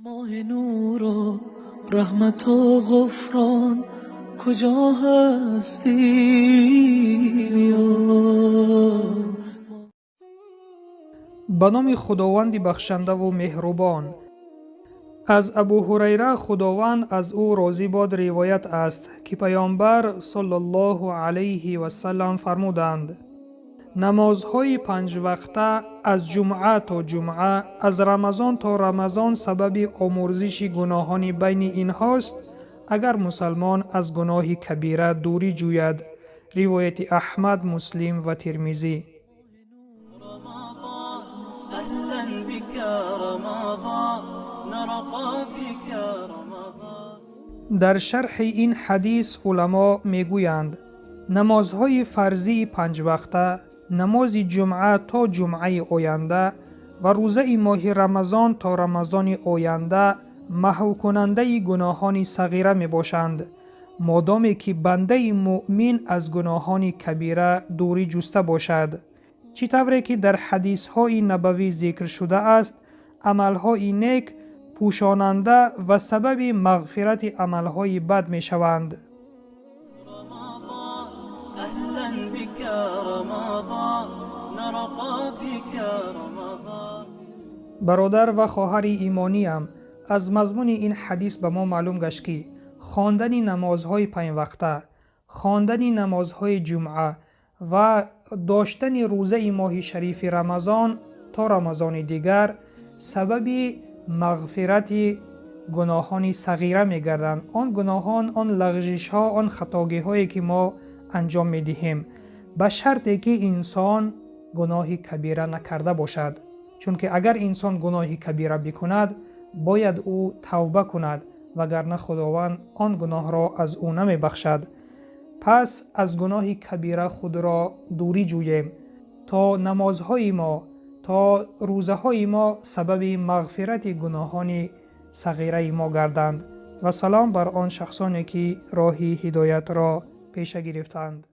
ماه نور و رحمت و غفران کجا هستی؟ به نام خداوند بخشنده و مهربان. از ابو هریره خداوند از او راضی باد روایت است که پیامبر صلی الله علیه و سلم فرمودند: نمازهای 5 وقته از جمعه تا جمعه، از رمضان تا رمضان سبب آمرزش گناهان بین اینهاست اگر مسلمان از گناه کبیره دوری جوید. روایت احمد، مسلم و ترمذی. در شرح این حدیث علما میگویند نمازهای فرضی 5 وقته، نماز جمعه تا جمعه آینده و روزه ماه رمضان تا رمضان آینده محو کننده گناهان صغیره می باشند، مادامی که بنده مؤمن از گناهان کبیره دوری جسته باشد. چی طوری که در حدیث های نبوی ذکر شده است، عملهای نیک پوشاننده و سبب مغفرت عملهای بد می شوند. برادر و خواهر ایمانیم، از مضمون این حدیث به ما معلوم گشت که خواندن نمازهای 5 وقته، خواندن نمازهای جمعه و داشتن روزه ماه شریف رمضان تا رمضان دیگر سبب مغفرت گناهان صغیره می گردند. آن گناهان، آن لغزش ها، آن خطاگی هایی که ما انجام می دهیم، به شرطی که انسان گناه کبیره نکرده باشد. چون که اگر انسان گناه کبیره بکند باید او توبه کند، وگرنه خداوند آن گناه را از او نمی بخشد. پس از گناه کبیره خود را دوری جوییم تا نمازهای ما، تا روزه های ما سبب مغفرت گناهان صغیره ما گردند. و سلام بر آن شخصانی که راه هدایت را پیش گرفتند.